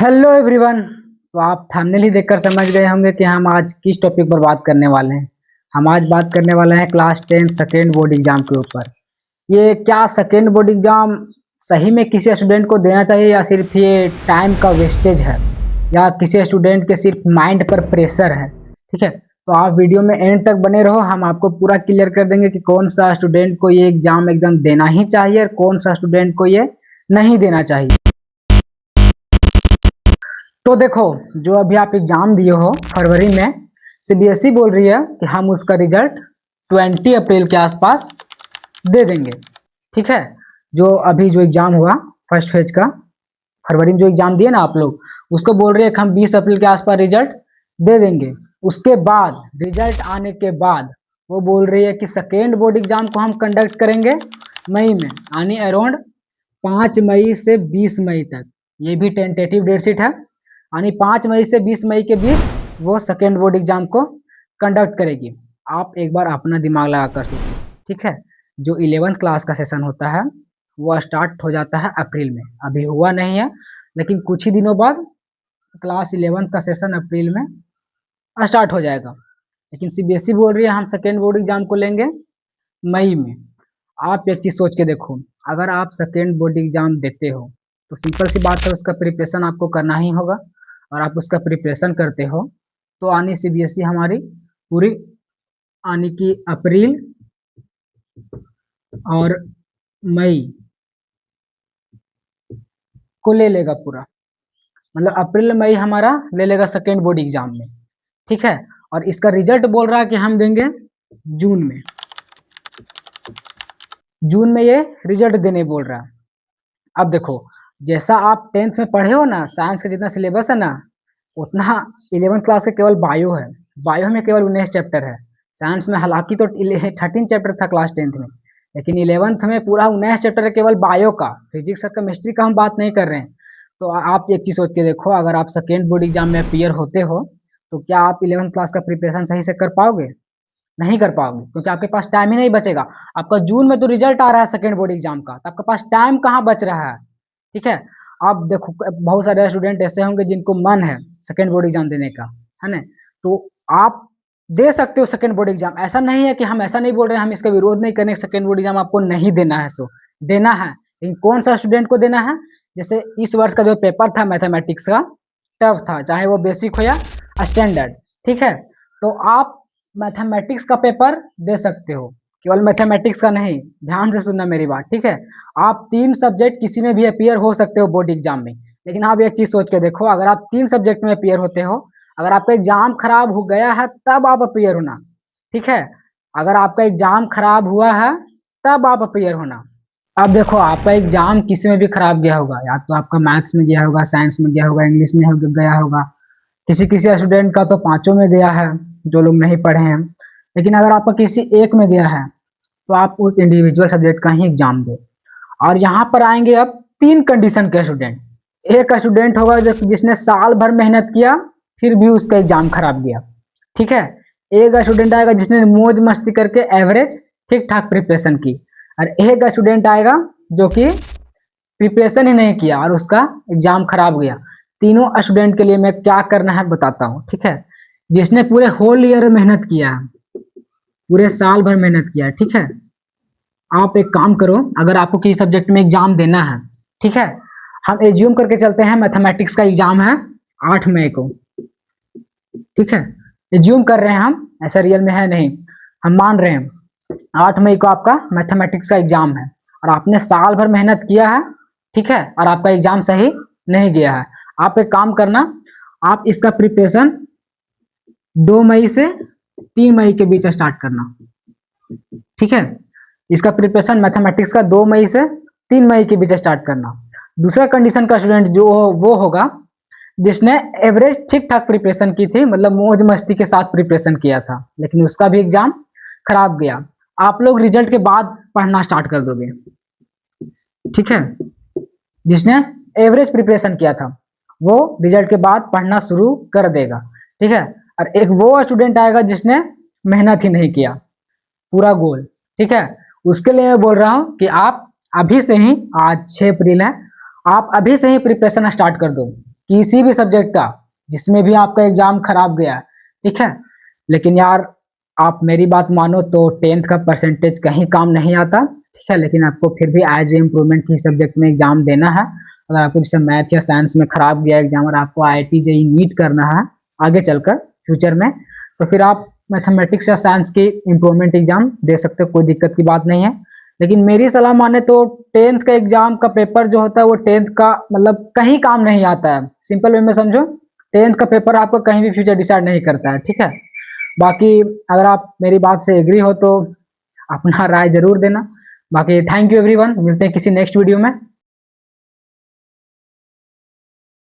Hello everyone. तो आप thumbnail ही देखकर समझ गए होंगे कि हम आज किस टॉपिक पर बात करने वाले हैं। हम आज बात करने वाले हैं क्लास 10 सेकेंड बोर्ड एग्जाम के ऊपर। ये क्या सेकेंड बोर्ड एग्जाम सही में किसी स्टूडेंट को देना चाहिए या सिर्फ ये टाइम का वेस्टेज है या किसी स्टूडेंट के सिर्फ माइंड पर प्रेशर है। ठीक है, तो आप वीडियो में एंड तक बने रहो, हम आपको पूरा क्लियर कर देंगे कि कौन सा स्टूडेंट को ये एग्जाम एकदम देना ही चाहिए और कौन सा स्टूडेंट को ये नहीं देना चाहिए। तो देखो, जो अभी आप एग्जाम दिए हो फरवरी में, सीबीएसई बोल रही है कि हम उसका रिजल्ट 20 अप्रैल के आसपास दे देंगे। ठीक है, जो अभी जो एग्जाम हुआ फर्स्ट फेज का, फरवरी में जो एग्जाम दिए ना आप लोग, उसको बोल रही है कि हम 20 अप्रैल के आसपास रिजल्ट दे देंगे। उसके बाद रिजल्ट आने के बाद वो बोल रही है कि सेकेंड बोर्ड एग्जाम को हम कंडक्ट करेंगे मई में, यानी अराउंड 5 मई से 20 मई तक। ये भी टेंटेटिव डेट शीट है, यानी 5 मई से 20 मई के बीच वो सेकेंड बोर्ड एग्जाम को कंडक्ट करेगी। आप एक बार अपना दिमाग लगा कर सोचिए। ठीक है, जो 11th क्लास का सेशन होता है वो स्टार्ट हो जाता है अप्रैल में, अभी हुआ नहीं है लेकिन कुछ ही दिनों बाद क्लास 11th का सेशन अप्रैल में स्टार्ट हो जाएगा। लेकिन सीबीएसई बोल रही है हम सेकेंड बोर्ड एग्जाम को लेंगे मई में। आप एक चीज़ सोच के देखो, अगर आप सेकेंड बोर्ड एग्जाम देते हो तो सिंपल सी बात है, उसका प्रिपरेशन आपको करना ही होगा। और आप उसका प्रिपरेशन करते हो तो आनी सीबीएसई हमारी पूरी आने की अप्रैल और मई को ले लेगा पूरा, मतलब अप्रैल मई हमारा ले लेगा सेकेंड बोर्ड एग्जाम में। ठीक है, और इसका रिजल्ट बोल रहा है कि हम देंगे जून में। जून में ये रिजल्ट देने बोल रहा है। अब देखो, जैसा आप 10th में पढ़े हो ना, साइंस का जितना सिलेबस है ना उतना 11th क्लास का केवल बायो है। बायो में केवल 19 चैप्टर है। साइंस में हालांकि तो 13 चैप्टर था क्लास 10th में, लेकिन 11th में पूरा 19 चैप्टर है केवल बायो का। फिजिक्स और केमिस्ट्री का हम बात नहीं कर रहे हैं। तो आप एक चीज़ सोच के देखो, अगर आप सेकेंड बोर्ड एग्जाम में अपीयर होते हो तो क्या आप 11th क्लास का प्रिपरेशन सही से कर पाओगे? नहीं कर पाओगे, क्योंकि आपके पास टाइम ही नहीं बचेगा। आपका जून में तो रिजल्ट आ रहा है सेकेंड बोर्ड एग्जाम का, तो आपके पास टाइम कहाँ बच रहा है? ठीक है, आप देखो बहुत सारे स्टूडेंट ऐसे होंगे जिनको मन है सेकेंड बोर्ड एग्जाम देने का, है ना? तो आप दे सकते हो सेकेंड बोर्ड एग्जाम। ऐसा नहीं है कि हम ऐसा नहीं बोल रहे हैं, हम इसका विरोध नहीं करें, सेकेंड बोर्ड एग्जाम आपको नहीं देना है, सो देना है। लेकिन कौन सा स्टूडेंट को देना है? जैसे इस वर्ष का जो पेपर था मैथमेटिक्स का, टफ था, चाहे वो बेसिक हो या स्टैंडर्ड। ठीक है, तो आप मैथमेटिक्स का पेपर दे सकते हो। केवल मैथमेटिक्स का नहीं, ध्यान से सुनना मेरी बात। ठीक है, आप 3 सब्जेक्ट किसी में भी अपीयर हो सकते हो बोर्ड एग्जाम में। लेकिन आप एक चीज सोच के देखो, अगर आप 3 सब्जेक्ट में अपीयर होते हो, अगर आपका एग्जाम खराब हो गया है तब आप अपीयर होना। ठीक है, अगर आपका एग्जाम खराब हुआ है तब आप अपीयर होना। अब देखो, आपका एग्जाम किसी में भी खराब गया होगा, या तो आपका मैथ्स में गया होगा, साइंस में गया होगा, इंग्लिश में गया होगा, किसी किसी स्टूडेंट का तो पांचों में गया है जो लोग नहीं पढ़े हैं। लेकिन अगर आपका किसी एक में गया है तो आप उस इंडिविजुअल सब्जेक्ट का ही एग्जाम दो। और यहाँ पर आएंगे अब 3 कंडीशन के स्टूडेंट। एक स्टूडेंट होगा जिसने साल भर मेहनत किया फिर भी उसका एग्जाम खराब गया। ठीक है, एक स्टूडेंट आएगा जिसने मौज मस्ती करके एवरेज ठीक ठाक प्रिपरेशन की, और एक स्टूडेंट आएगा जो कि प्रिपरेशन ही नहीं किया और उसका एग्जाम खराब गया। तीनों स्टूडेंट के लिए मैं क्या करना है बताता हूँ। ठीक है, जिसने पूरे होल ईयर मेहनत किया है, पूरे साल भर मेहनत किया है, ठीक है, आप एक काम करो, अगर आपको किसी सब्जेक्ट में एग्जाम देना है, ठीक है, हम एज्यूम करके चलते हैं मैथमेटिक्स का एग्जाम है 8 मई को। ठीक है, एज्यूम कर रहे हैं हम, ऐसा रियल में है नहीं, हम मान रहे हैं 8 मई को आपका मैथमेटिक्स का एग्जाम है और आपने साल भर मेहनत किया है। ठीक है, और आपका एग्जाम सही नहीं गया है। आप एक काम करना, आप इसका प्रिपरेशन 2 मई से 3 मई के बीच स्टार्ट करना। ठीक है, इसका प्रिपरेशन मैथमेटिक्स का 2 मई से 3 मई के बीच स्टार्ट करना। दूसरा कंडीशन का स्टूडेंट जो वो होगा जिसने एवरेज ठीक ठाक प्रिपरेशन की थी, मतलब मौज मस्ती के साथ प्रिपरेशन किया था, लेकिन उसका भी एग्जाम खराब गया। आप लोग रिजल्ट के बाद पढ़ना स्टार्ट कर दोगे। ठीक है, जिसने एवरेज प्रिपरेशन किया था वो रिजल्ट के बाद पढ़ना शुरू कर देगा। ठीक है, और एक वो स्टूडेंट आएगा जिसने मेहनत ही नहीं किया पूरा गोल। ठीक है, उसके लिए मैं बोल रहा हूं कि आप अभी से ही, आज 6 अप्रैल है, आप अभी से ही प्रिपरेशन स्टार्ट कर दो किसी भी सब्जेक्ट का, जिसमें भी आपका एग्जाम खराब गया, ठीक है। लेकिन यार आप मेरी बात मानो तो 10th का परसेंटेज कहीं काम नहीं आता, ठीक है। लेकिन आपको फिर भी एज ए इम्प्रूवमेंट की सब्जेक्ट में एग्जाम देना है। अगर आपको जैसे मैथ या साइंस में खराब गया एग्जाम और आपको IIT जेईई नीट करना है आगे चलकर फ्यूचर में, तो फिर आप मैथमेटिक्स या साइंस की इम्प्रूवमेंट एग्जाम दे सकते हो, कोई दिक्कत की बात नहीं है। लेकिन मेरी सलाह माने तो 10th का एग्जाम का पेपर जो होता है वो 10th का मतलब कहीं काम नहीं आता है। सिंपल वे में समझो, 10th का पेपर आपका कहीं भी फ्यूचर डिसाइड नहीं करता है, ठीक है। बाकी अगर आप मेरी बात से एग्री हो तो अपना राय जरूर देना। बाकी थैंक यू एवरीवन, मिलते हैं किसी नेक्स्ट वीडियो में।